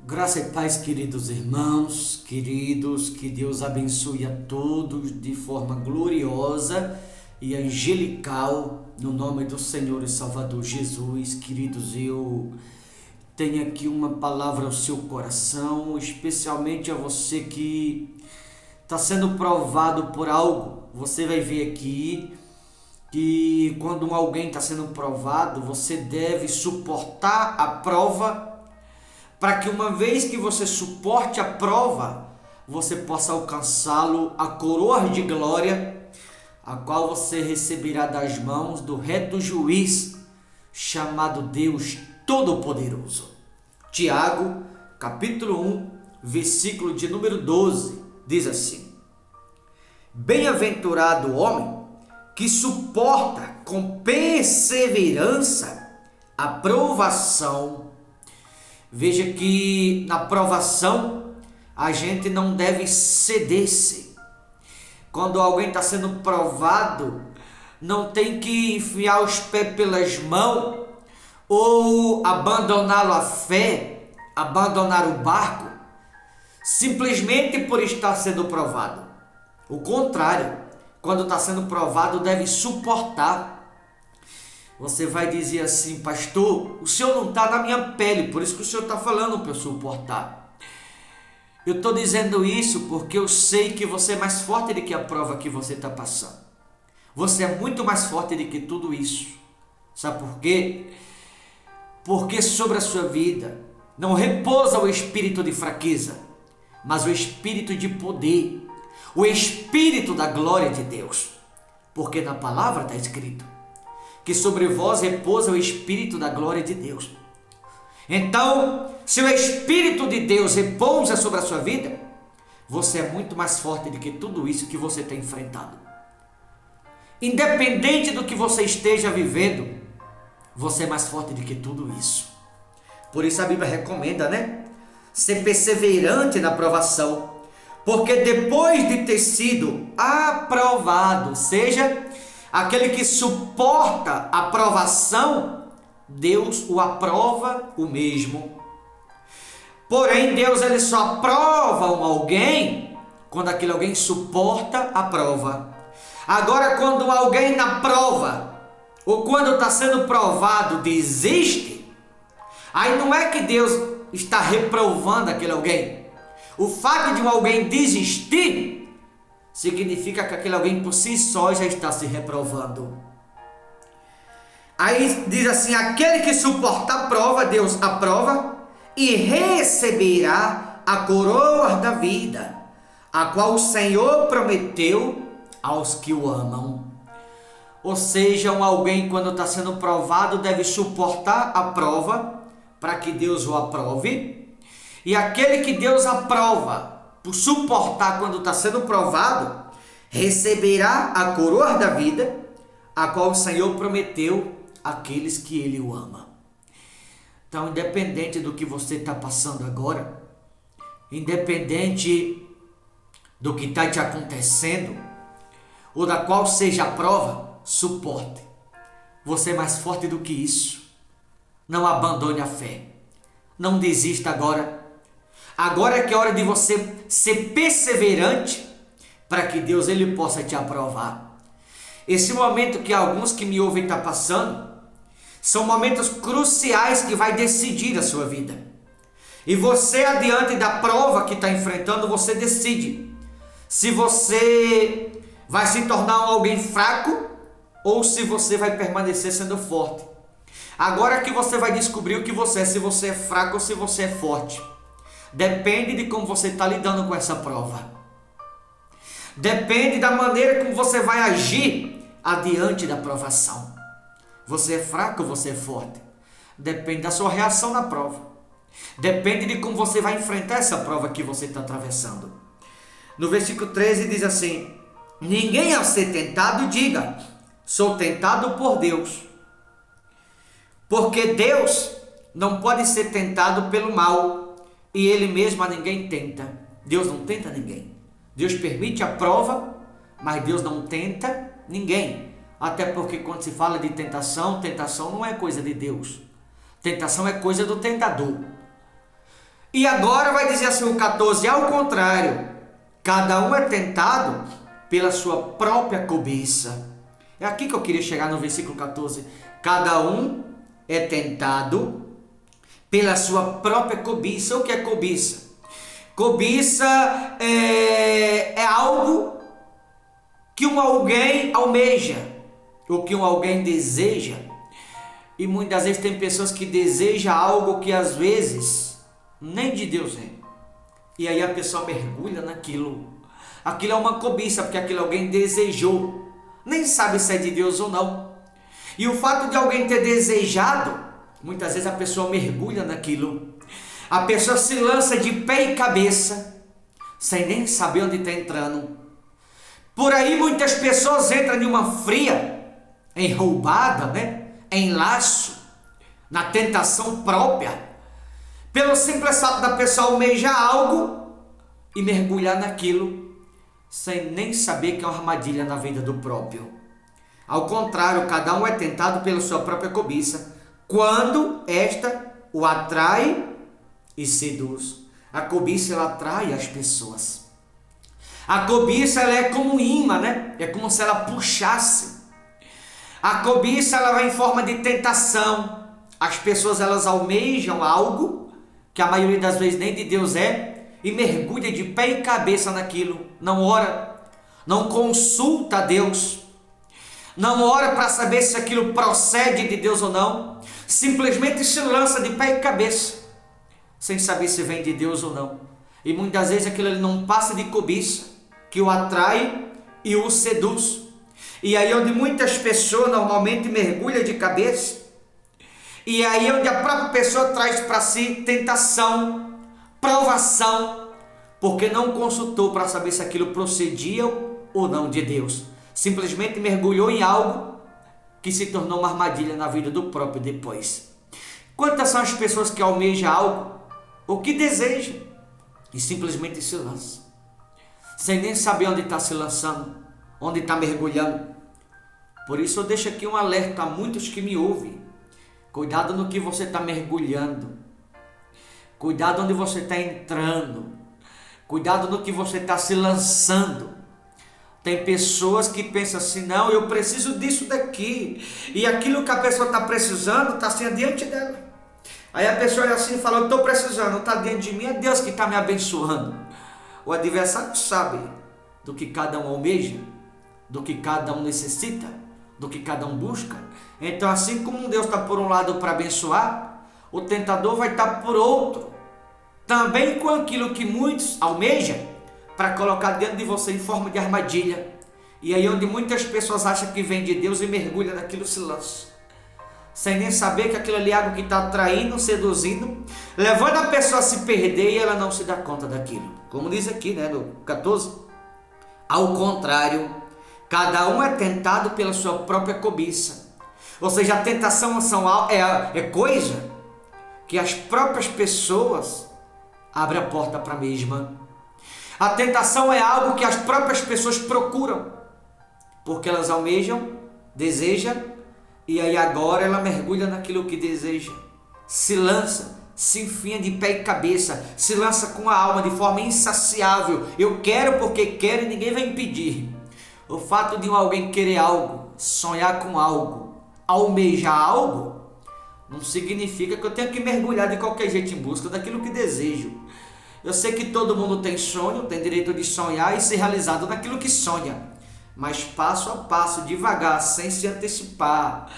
Graça e paz, queridos irmãos, queridos, que Deus abençoe a todos de forma gloriosa e angelical, no nome do Senhor e Salvador Jesus. Queridos, eu tenho aqui uma palavra ao seu coração, especialmente a você que está sendo provado por algo. Você vai ver aqui que quando alguém está sendo provado, você deve suportar a prova, para que uma vez que você suporte a prova, você possa alcançá-lo a coroa de glória, a qual você receberá das mãos do reto juiz, chamado Deus Todo-Poderoso. Tiago, capítulo 1, versículo de número 12, diz assim: Bem-aventurado o homem que suporta com perseverança a provação. Veja que na provação a gente não deve ceder-se. Quando alguém está sendo provado, não tem que enfiar os pés pelas mãos ou abandonar a fé, abandonar o barco, simplesmente por estar sendo provado. O contrário, quando está sendo provado, deve suportar. Você vai dizer assim: pastor, o senhor não está na minha pele, por isso que o senhor está falando para eu suportar. Eu estou dizendo isso porque eu sei que você é mais forte do que a prova que você está passando. Você é muito mais forte do que tudo isso. Sabe por quê? Porque sobre a sua vida não repousa o espírito de fraqueza, mas o espírito de poder, o espírito da glória de Deus. Porque na palavra está escrito que sobre vós repousa o Espírito da glória de Deus. Então, se o Espírito de Deus repousa sobre a sua vida, você é muito mais forte do que tudo isso que você tem enfrentado. Independente do que você esteja vivendo, você é mais forte do que tudo isso. Por isso a Bíblia recomenda, ser perseverante na provação, porque depois de ter sido aprovado, seja aquele que suporta a provação, Deus o aprova o mesmo. Porém, Deus ele só aprova alguém quando aquele alguém suporta a prova. Agora, quando alguém na prova, ou quando está sendo provado, desiste, aí não é que Deus está reprovando aquele alguém. O fato de alguém desistir significa que aquele alguém por si só já está se reprovando. Aí diz assim: aquele que suporta a prova, Deus aprova e receberá a coroa da vida, a qual o Senhor prometeu aos que o amam. Ou seja, alguém quando está sendo provado deve suportar a prova para que Deus o aprove. E aquele que Deus aprova por suportar quando está sendo provado, receberá a coroa da vida, a qual o Senhor prometeu àqueles que Ele o ama. Então, independente do que você está passando agora, independente do que está te acontecendo, ou da qual seja a prova, suporte. Você é mais forte do que isso. Não abandone a fé. Não desista agora. Agora é que é hora de você ser perseverante para que Deus ele possa te aprovar. Esse momento que alguns que me ouvem estão passando são momentos cruciais que vai decidir a sua vida. E você, adiante da prova que está enfrentando, você decide se você vai se tornar alguém fraco ou se você vai permanecer sendo forte. Agora que você vai descobrir o que você é, se você é fraco ou se você é forte. Depende de como você está lidando com essa prova. Depende da maneira como você vai agir adiante da provação. Você é fraco ou você é forte? Depende da sua reação na prova. Depende de como você vai enfrentar essa prova que você está atravessando. No versículo 13 diz assim: ninguém ao ser tentado diga, sou tentado por Deus. Porque Deus não pode ser tentado pelo mal, e Ele mesmo a ninguém tenta. Deus não tenta ninguém. Deus permite a prova, mas Deus não tenta ninguém. Até porque quando se fala de tentação, tentação não é coisa de Deus. Tentação é coisa do tentador. E agora vai dizer assim o 14, ao contrário, cada um é tentado pela sua própria cobiça. É aqui que eu queria chegar no versículo 14. Cada um é tentado pela sua própria cobiça. O que é cobiça? Cobiça é algo que alguém almeja, ou que alguém deseja. E muitas vezes tem pessoas que desejam algo que às vezes nem de Deus é. E aí a pessoa mergulha naquilo. Aquilo é uma cobiça, porque aquilo alguém desejou. Nem sabe se é de Deus ou não. E o fato de alguém ter desejado, muitas vezes a pessoa mergulha naquilo. A pessoa se lança de pé e cabeça, sem nem saber onde está entrando. Por aí muitas pessoas entram em uma fria, em roubada, em laço, na tentação própria, pelo simples fato da pessoa almejar algo e mergulhar naquilo, sem nem saber que é uma armadilha na vida do próprio. Ao contrário, cada um é tentado pela sua própria cobiça, quando esta o atrai e seduz. A cobiça, ela atrai as pessoas. A cobiça, ela é como um imã, É como se ela puxasse. A cobiça, ela vai em forma de tentação. As pessoas, elas almejam algo que a maioria das vezes nem de Deus é, e mergulha de pé e cabeça naquilo. Não ora, não consulta a Deus, não ora para saber se aquilo procede de Deus ou não, simplesmente se lança de pé e cabeça, sem saber se vem de Deus ou não. E muitas vezes aquilo ele não passa de cobiça, que o atrai e o seduz. E aí onde muitas pessoas normalmente mergulham de cabeça, e aí onde a própria pessoa traz para si tentação, provação, porque não consultou para saber se aquilo procedia ou não de Deus. Simplesmente mergulhou em algo que se tornou uma armadilha na vida do próprio depois. Quantas são as pessoas que almejam algo, ou que desejam, e simplesmente se lançam, sem nem saber onde está se lançando, onde está mergulhando. Por isso eu deixo aqui um alerta a muitos que me ouvem. Cuidado no que você está mergulhando. Cuidado onde você está entrando. Cuidado no que você está se lançando. Tem pessoas que pensam assim, não, eu preciso disso daqui. E aquilo que a pessoa está precisando está assim diante dela. Aí a pessoa olha assim e fala, eu estou precisando, está diante de mim, é Deus que está me abençoando. O adversário sabe do que cada um almeja, do que cada um necessita, do que cada um busca. Então assim como Deus está por um lado para abençoar, o tentador vai estar por outro, também com aquilo que muitos almejam, para colocar dentro de você em forma de armadilha. E aí onde muitas pessoas acham que vem de Deus e mergulha naquilo, se lança, sem nem saber que aquilo ali é algo que está atraindo, seduzindo, levando a pessoa a se perder, e ela não se dá conta daquilo. Como diz aqui, no 14, ao contrário, cada um é tentado pela sua própria cobiça. Ou seja, a tentação é coisa que as próprias pessoas abrem a porta para a mesma. A tentação é algo que as próprias pessoas procuram, porque elas almejam, desejam, e aí agora ela mergulha naquilo que deseja, se lança, se enfia de pé e cabeça, se lança com a alma de forma insaciável. Eu quero porque quero e ninguém vai impedir. O fato de alguém querer algo, sonhar com algo, almejar algo, não significa que eu tenho que mergulhar de qualquer jeito em busca daquilo que desejo. Eu sei que todo mundo tem sonho, tem direito de sonhar e ser realizado naquilo que sonha, mas passo a passo, devagar, sem se antecipar,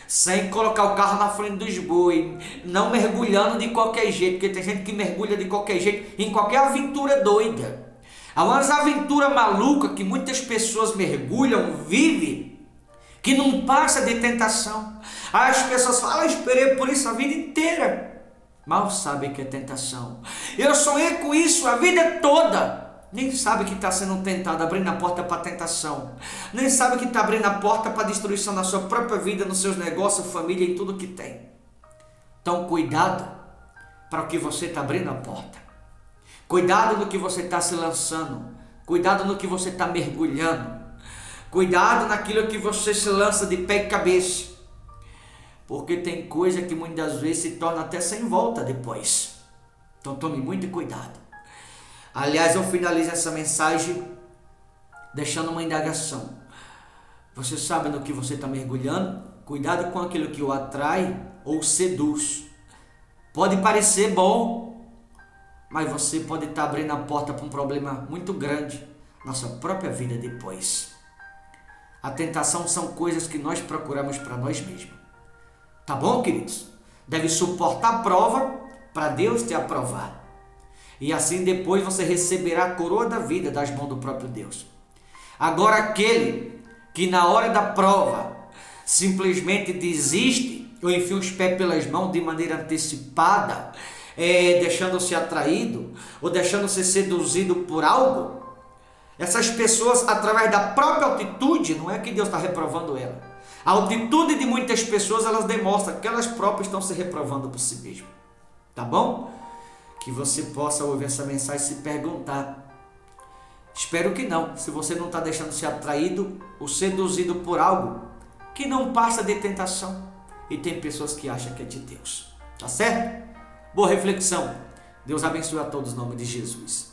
sem colocar o carro na frente dos bois, não mergulhando de qualquer jeito, porque tem gente que mergulha de qualquer jeito, em qualquer aventura doida. Há umas aventuras malucas que muitas pessoas mergulham, vivem, que não passa de tentação. Aí as pessoas falam, eu esperei por isso a vida inteira. Mal sabe que é tentação. Eu sonhei com isso a vida toda. Nem sabe que está sendo tentado, abrindo a porta para a tentação. Nem sabe que está abrindo a porta para a destruição na sua própria vida, nos seus negócios, família e tudo que tem. Então cuidado para o que você está abrindo a porta. Cuidado no que você está se lançando. Cuidado no que você está mergulhando. Cuidado naquilo que você se lança de pé e cabeça. Porque tem coisa que muitas vezes se torna até sem volta depois. Então tome muito cuidado. Aliás, eu finalizo essa mensagem deixando uma indagação. Você sabe no que você está mergulhando? Cuidado com aquilo que o atrai ou seduz. Pode parecer bom, mas você pode estar abrindo a porta para um problema muito grande na sua própria vida depois. A tentação são coisas que nós procuramos para nós mesmos. Tá bom, queridos? Deve suportar a prova para Deus te aprovar. E assim depois você receberá a coroa da vida das mãos do próprio Deus. Agora aquele que na hora da prova simplesmente desiste ou enfia os pés pelas mãos de maneira antecipada, deixando-se atraído ou deixando-se seduzido por algo, essas pessoas, através da própria altitude, não é que Deus está reprovando ela. A altitude de muitas pessoas, elas demonstram que elas próprias estão se reprovando por si mesmas. Tá bom? Que você possa ouvir essa mensagem e se perguntar. Espero que não. Se você não está deixando ser atraído ou seduzido por algo que não passa de tentação. E tem pessoas que acham que é de Deus. Tá certo? Boa reflexão. Deus abençoe a todos em nome de Jesus.